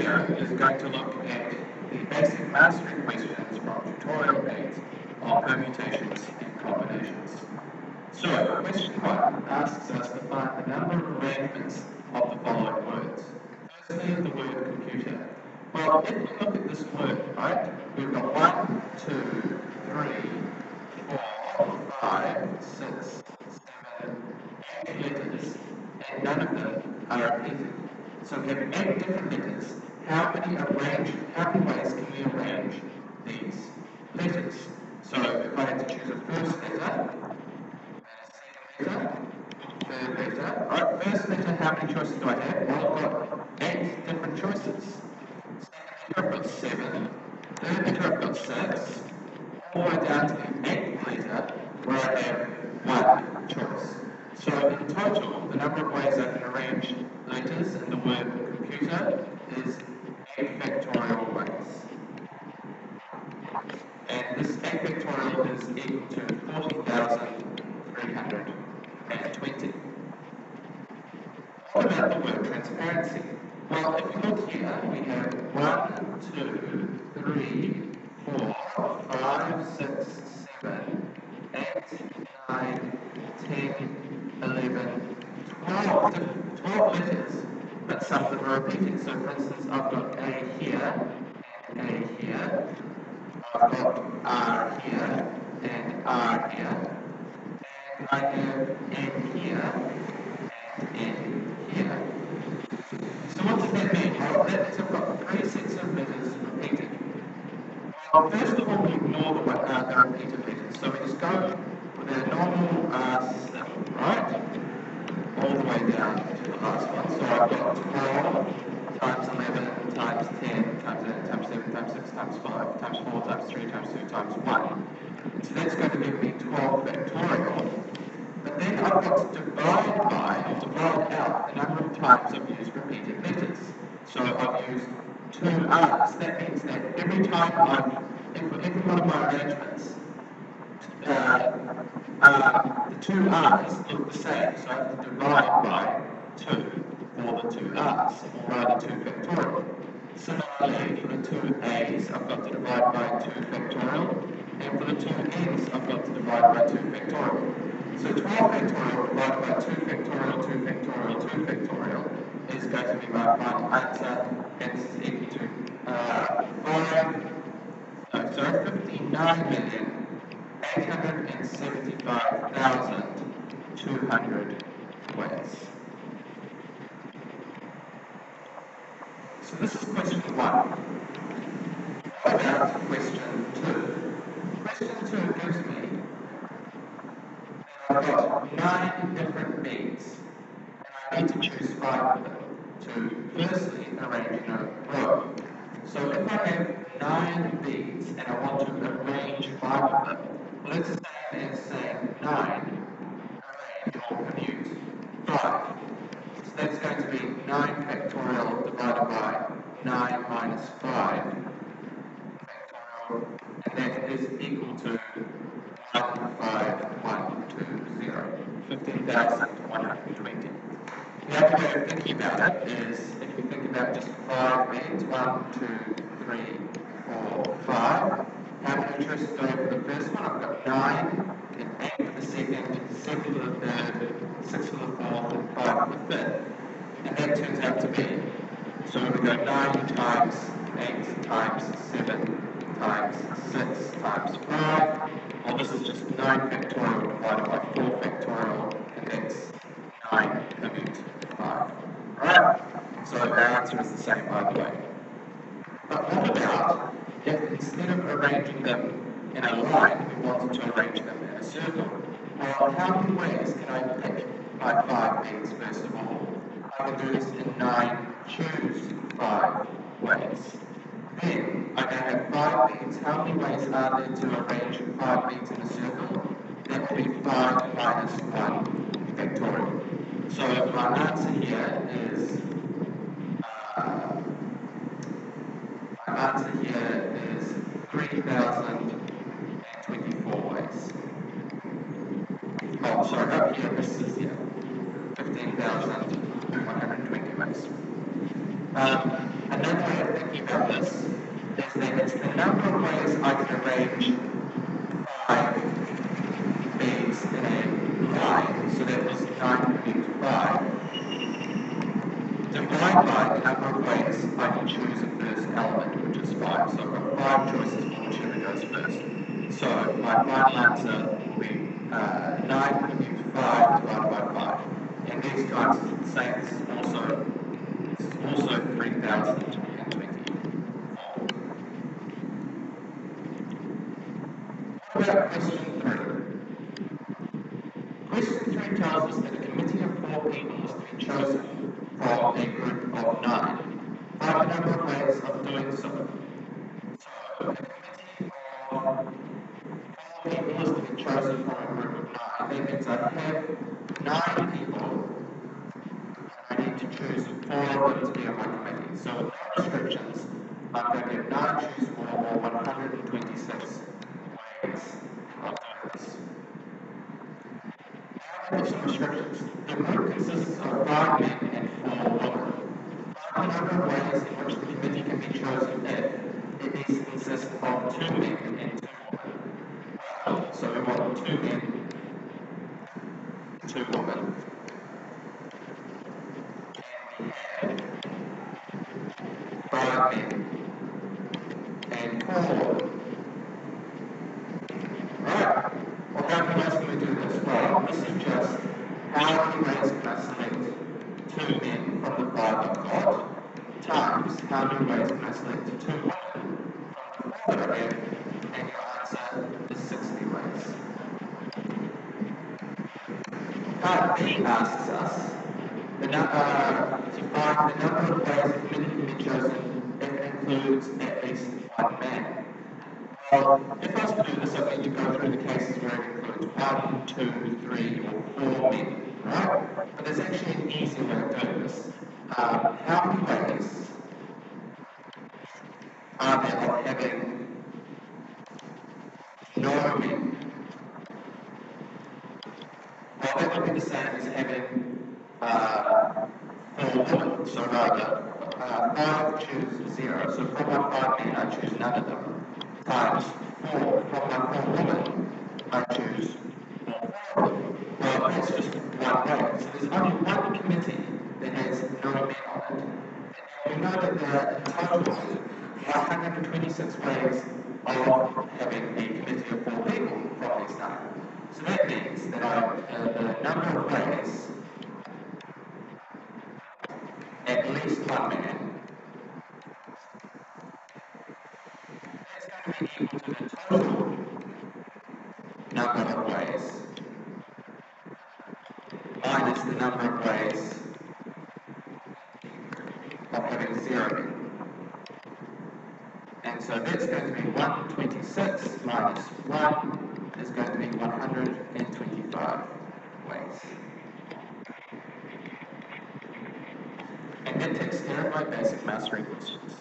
video is going to look at the basic mastery questions from Tutorial 8 on permutations and combinations. So, question 1 asks us to find the number of arrangements of the following words. Firstly, the word computer. Well, if we look at this word, right, we've got 1, 2, 3, 4, 5, 6, 7, 8 letters, and none of them are repeated. So we have 8 different letters. How many ways can we arrange these letters? So if I had to choose a first letter, and a second letter, third letter. Alright, first letter, how many choices do I have? Well, I've got 8 different choices. Second letter, I've got 7. Third letter, I've got 6. All the way down to the 8th letter, where I have 1 choice. So in total, the number of ways I can arrange letters in the word computer is 8 factorial ways. And this 8 factorial is equal to 40,320. What about the word transparency? Well, if you look here, we have 1, 2, 3, 4, 5, 6, 7, 8, 9, 10, 11, 12 letters, but some of them are repeated. So for instance, I've got A here, and A here, I've got R here, and R here, and I have N here, and N here. So what does that mean? Well, that means I've got 3 sets of letters repeated. Well, first of all, we ignore the repeated letters. So we just go with our normal system, right? All the way down to the last one. So I've got 12 times 11 times 10 times 11 times 7 times 6 times 5 times 4 times 3 times 2 times 1. So that's going to give me 12 factorial. But then I've got to divide out the number of times I've used repeated letters. So I've used 2 R's. That means that every time every one of my arrangements, the 2 R's look the same. So I have to divide by 2 for the 2 R's, or rather 2 factorial. Similarly, for the 2 A's, I've got to divide by 2 factorial, and for the 2 N's, I've got to divide by 2 factorial. So 12 factorial divided by 2 factorial, 2 factorial, 2 factorial is going to be my final answer, and this is equal to 59,875,200 ways. So this is question 1. What about question 2? Question 2 gives me I've got 9 different beats, and I need to choose 5 of them to firstly arrange in a row. So if I have 9 beats and I want to arrange 5 of them, well, it's the same as saying 9, arrange or commute 5. So that's going to be 9 factorial divided by 9 minus 5 factorial, and that is equal to 15,120. The other way of thinking about it is if you think about just 5 beats, 1, 2, 3, 4, 5. How many choices do I have for the first one? I've got 9, and 8 for the second, 7 for the third, 6 for the fourth, and 5 for the fifth. And that turns out to be, so we go 9 times 8 times 7 times 6 times 5. Well, this is just 9 factorial divided by 4 factorial, and that's 9 commute 5. Alright? So our answer is the same either way. But what about if instead of arranging them in a line, we wanted to arrange them in a circle? Well, how many ways can I pick my 5 beats first of all? I can do this in 9 choose 5 ways. Then, I now have 5 beats. How many ways are there to arrange 5 beats in a circle? That would be 5 minus 1 factorial. So my answer here is 3,024 ways. Oh, sorry, up here, this is 15,120 ways. another way of thinking about this is that it's the number of ways I can arrange 5 beads in a line. So that was 9.5. Divide by the number of ways I can choose a first element, which is 5. So I've got 5 choices for whichever goes first. So my final answer will be 9.5 divided by 5. And these times is the same. This is also 3,024. What about question 3? Question 3 tells us that a committee of 4 people is to be chosen from a group of 9. Find the number of ways of doing so. So, a committee of 4 people is to be chosen from a group of 9. That means I have 9 people, and I need to choose 4 of them to be on my committee. So, with no restrictions, I'm going to get 9 choose 4 or 126 ways of doing this. Now, some restrictions. The group consists of 5 men and 4 women. Find the number of ways in which the committee can be chosen if it needs to consist of 2 men and 2 women. Well, so we want 2 men, 2 women. And we have 5 men and 4 women. Right. Well, how many ways can we do this? Well, this is just how many ways can I select 2 men from the 5 I've got, times how many ways can I select 2 women from the 4 that I have, and your answer is 60 ways. Part B asks us to find the number of ways a committee can be chosen that includes at least 1 man. Well, if I was to do this, I need to go through the cases where it includes 1, 2, 3, or 4 men, right? But there's actually an easy way of doing this. How many ways are there of having no men? Well, that would be the same as having 4 women. So rather, 5 choose 0. So from my 5 men, I choose none of them. Times 4. From my 4 women, I choose 4 of them. Well, that's just one way. So there's only one committee that has no men on it. And we know that there are in total 126 ways of having a committee of 4 people from these 9. So that means that the number of ways, at least 1 man, that's going to be equal to the total number of ways minus the number of ways of having 0 men. And so that's going to be 126 minus 1 is going to be 125 ways. And that takes care of my basic math questions.